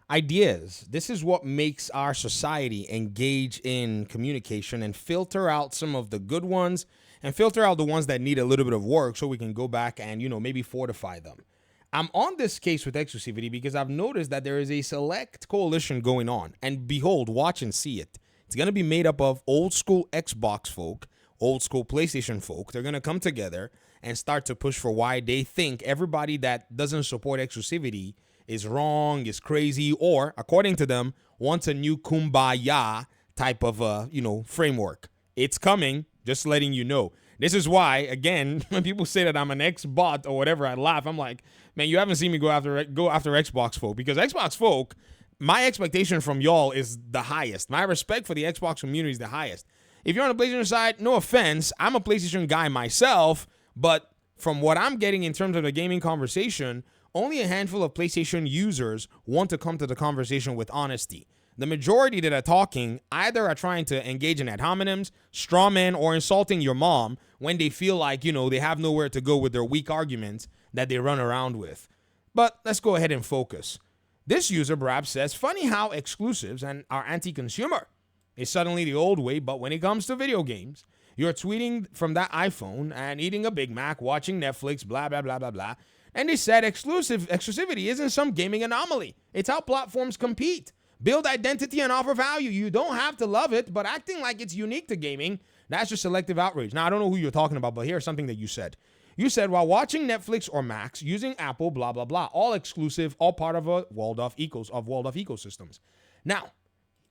Ideas. This is what makes our society engage in communication and filter out some of the good ones and filter out the ones that need a little bit of work so we can go back and, maybe fortify them. I'm on this case with exclusivity because I've noticed that there is a select coalition going on. And behold, watch and see it. It's going to be made up of old school Xbox folk, old school PlayStation folk. They're going to come together and start to push for why they think everybody that doesn't support exclusivity is wrong, is crazy, or, according to them, wants a new kumbaya type of, framework. It's coming, just letting you know. This is why, again, when people say that I'm an X-bot or whatever, I laugh. I'm like, man, you haven't seen me go after Xbox folk, because Xbox folk, my expectation from y'all is the highest. My respect for the Xbox community is the highest. If you're on the PlayStation side, no offense, I'm a PlayStation guy myself, but from what I'm getting in terms of the gaming conversation, only a handful of PlayStation users want to come to the conversation with honesty. The majority that are talking either are trying to engage in ad hominems, straw men, or insulting your mom when they feel like, they have nowhere to go with their weak arguments that they run around with. But let's go ahead and focus. This user perhaps says, funny how exclusives and are anti-consumer. It's suddenly the old way, but when it comes to video games, you're tweeting from that iPhone and eating a Big Mac, watching Netflix, blah, blah, blah, blah, blah. And they said exclusivity isn't some gaming anomaly. It's how platforms compete, build identity, and offer value. You don't have to love it, but acting like it's unique to gaming, that's just selective outrage. Now, I don't know who you're talking about, but here's something that you said. You said, while watching Netflix or Max, using Apple, blah, blah, blah, all exclusive, all part of a walled-off ecosystems. Now,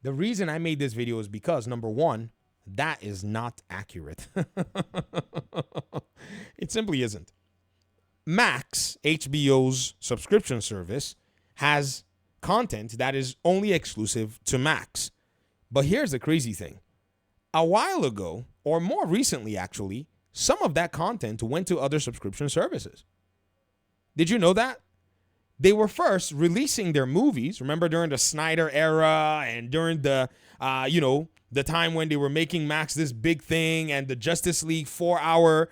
the reason I made this video is because, number one, that is not accurate. It simply isn't. Max, HBO's subscription service, has content that is only exclusive to Max. But here's the crazy thing. A while ago, or more recently actually, some of that content went to other subscription services. Did you know that? They were first releasing their movies, remember, during the Snyder era and during the, the time when they were making Max this big thing and the Justice League 4-hour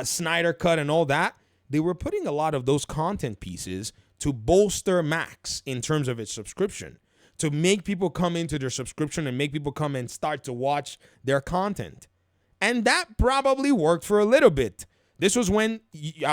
Snyder cut and all that. They were putting a lot of those content pieces to bolster Max in terms of its subscription, to make people come into their subscription and make people come and start to watch their content. And that probably worked for a little bit. This was when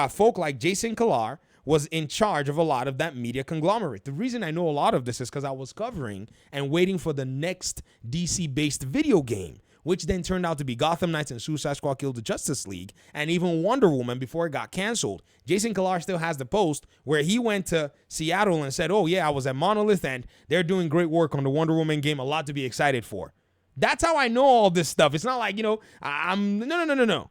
folk like Jason Kilar was in charge of a lot of that media conglomerate. The reason I know a lot of this is because I was covering and waiting for the next DC-based video game, which then turned out to be Gotham Knights and Suicide Squad Killed the Justice League, and even Wonder Woman before it got canceled. Jason Kilar still has the post where he went to Seattle and said, oh yeah, I was at Monolith and they're doing great work on the Wonder Woman game, a lot to be excited for. That's how I know all this stuff. It's not like, I'm, no.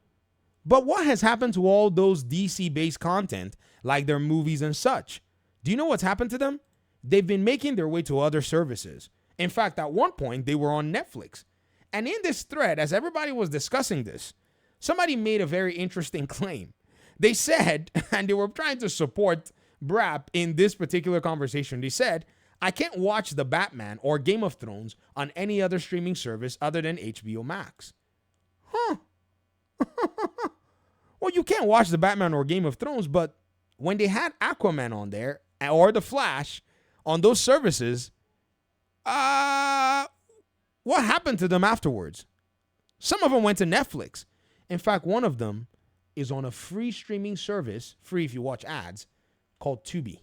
But what has happened to all those DC-based content, like their movies and such? Do you know what's happened to them? They've been making their way to other services. In fact, at one point, they were on Netflix. And in this thread, as everybody was discussing this, somebody made a very interesting claim. They said, and they were trying to support Brap in this particular conversation, they said, I can't watch The Batman or Game of Thrones on any other streaming service other than HBO Max. Huh. Well, you can't watch The Batman or Game of Thrones, but when they had Aquaman on there, or The Flash, on those services, what happened to them afterwards? Some of them went to Netflix. In fact, one of them is on a free streaming service, free if you watch ads, called Tubi.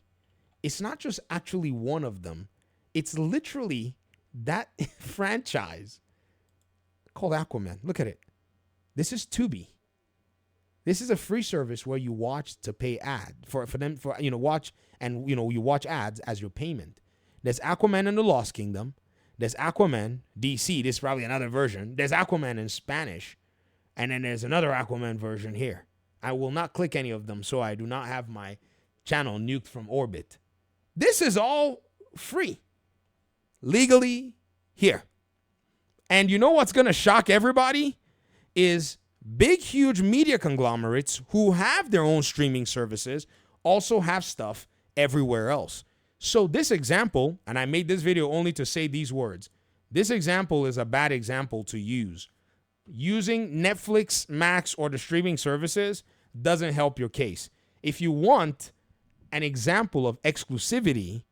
It's not just actually one of them. It's literally that franchise called Aquaman. Look at it. This is Tubi. This is a free service where you watch to pay ad for watch and you watch ads as your payment. There's Aquaman and the Lost Kingdom. There's Aquaman DC. This is probably another version. There's Aquaman in Spanish. And then there's another Aquaman version here. I will not click any of them, so I do not have my channel nuked from orbit. This is all free. Legally here. And you know what's going to shock everybody? Is big, huge media conglomerates who have their own streaming services also have stuff everywhere else. So this example, and I made this video only to say these words, this example is a bad example to use. Using Netflix, Max, or the streaming services doesn't help your case. If you want an example of exclusivity,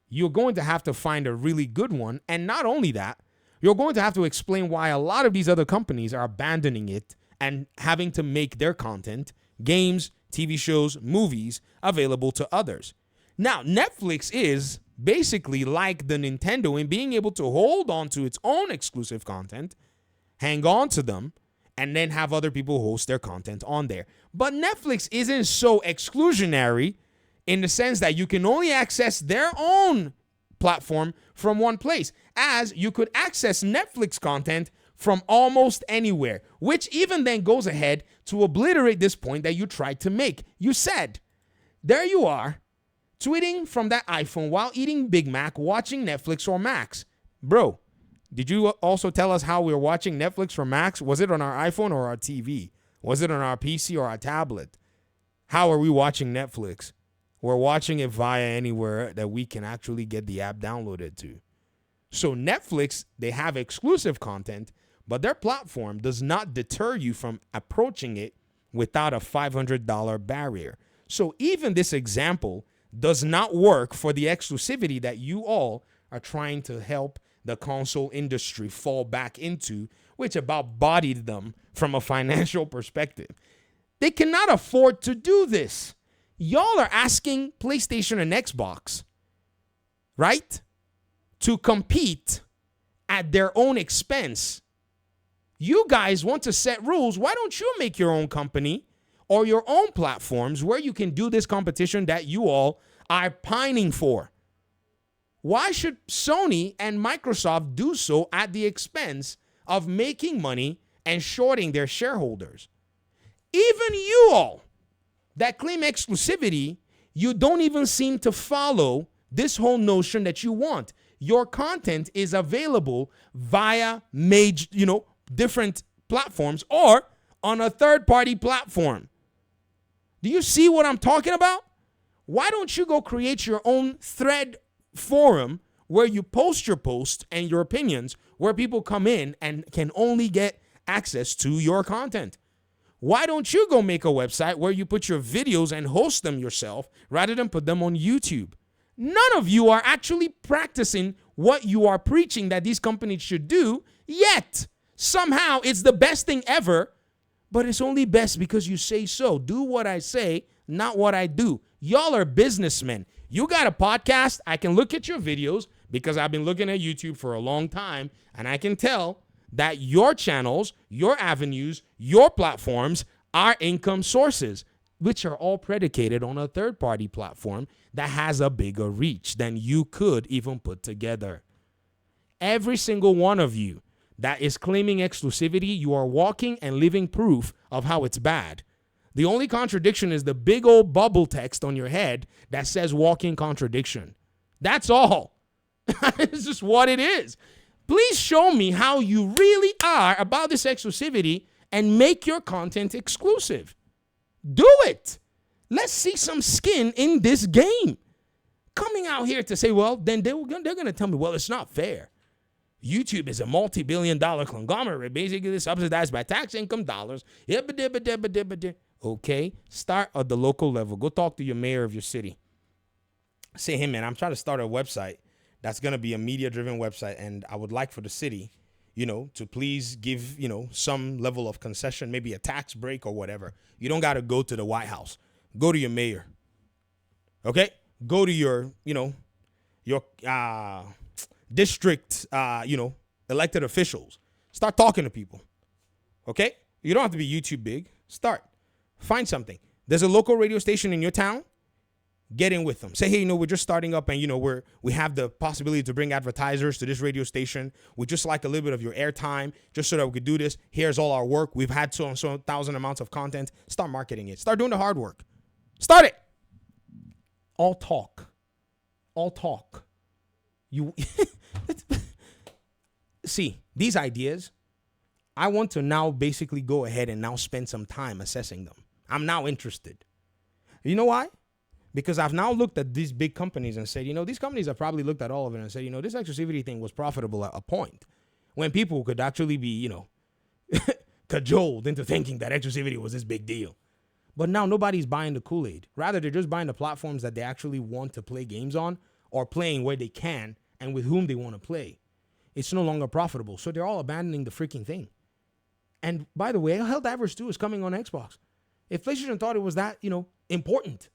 you're going to have to find a really good one. And not only that, you're going to have to explain why a lot of these other companies are abandoning it and having to make their content, games, TV shows, movies, available to others. Now, Netflix is basically like the Nintendo in being able to hold on to its own exclusive content, hang on to them, and then have other people host their content on there. But Netflix isn't so exclusionary in the sense that you can only access their own platform from one place, as you could access Netflix content from almost anywhere, which even then goes ahead to obliterate this point that you tried to make. You said, there you are, tweeting from that iPhone while eating Big Mac, watching Netflix or Max. Bro, did you also tell us how we're watching Netflix or Max? Was it on our iPhone or our TV? Was it on our PC or our tablet? How are we watching Netflix? We're watching it via anywhere that we can actually get the app downloaded to. So Netflix, they have exclusive content, but their platform does not deter you from approaching it without a $500 barrier. So even this example does not work for the exclusivity that you all are trying to help the console industry fall back into, which about bodied them from a financial perspective. They cannot afford to do this. Y'all are asking PlayStation and Xbox, right, to compete at their own expense. You guys want to set rules. Why don't you make your own company or your own platforms where you can do this competition that you all are pining for? Why should Sony and Microsoft do so at the expense of making money and shorting their shareholders? Even you all that claim exclusivity, you don't even seem to follow this whole notion that you want. Your content is available via different platforms or on a third-party platform. Do you see what I'm talking about? Why don't you go create your own thread forum where you post your posts and your opinions, where people come in and can only get access to your content? Why don't you go make a website where you put your videos and host them yourself rather than put them on YouTube? None of you are actually practicing what you are preaching that these companies should do, yet somehow it's the best thing ever, but it's only best because you say so. Do what I say, not what I do. Y'all are businessmen. You got a podcast. I can look at your videos because I've been looking at YouTube for a long time, and I can tell that your channels, your avenues, your platforms are income sources, which are all predicated on a third-party platform that has a bigger reach than you could even put together. Every single one of you that is claiming exclusivity, you are walking and living proof of how it's bad. The only contradiction is the big old bubble text on your head that says walking contradiction. That's all. It's just what it is. Please show me how you really are about this exclusivity and make your content exclusive. Do it. Let's see some skin in this game. Coming out here to say, well, then they're going to tell me, well, it's not fair. YouTube is a multi-billion-dollar conglomerate, basically subsidized by tax income dollars. Okay, start at the local level. Go talk to your mayor of your city. Say, hey, man, I'm trying to start a website that's going to be a media-driven website, and I would like for the city, to please give, some level of concession, maybe a tax break or whatever. You don't got to go to the White House. Go to your mayor. Okay? Go to your district, elected officials. Start talking to people. Okay? You don't have to be YouTube big. Start. Find something. There's a local radio station in your town. Get in with them. Say, hey, we're just starting up and, we have the possibility to bring advertisers to this radio station. We just like a little bit of your airtime just so that we could do this. Here's all our work. We've had so and so thousand amounts of content. Start marketing it. Start doing the hard work. Start it. All talk. All talk. You see, these ideas, I want to now basically go ahead and now spend some time assessing them. I'm now interested. You know why? Because I've now looked at these big companies and said, these companies have probably looked at all of it and said, this exclusivity thing was profitable at a point when people could actually be, cajoled into thinking that exclusivity was this big deal. But now nobody's buying the Kool-Aid. Rather, they're just buying the platforms that they actually want to play games on or playing where they can and with whom they want to play. It's no longer profitable. So they're all abandoning the freaking thing. And by the way, Helldivers 2 is coming on Xbox. If PlayStation thought it was that, important,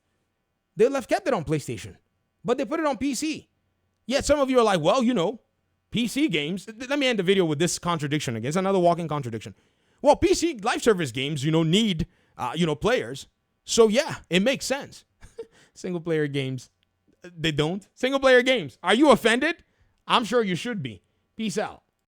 they kept it on PlayStation. But they put it on PC. Yet some of you are like, well, PC games. Let me end the video with this contradiction again. It's another walking contradiction. Well, PC live service games, need, players. So yeah, it makes sense. Single player games, they don't. Single player games. Are you offended? I'm sure you should be. Peace out.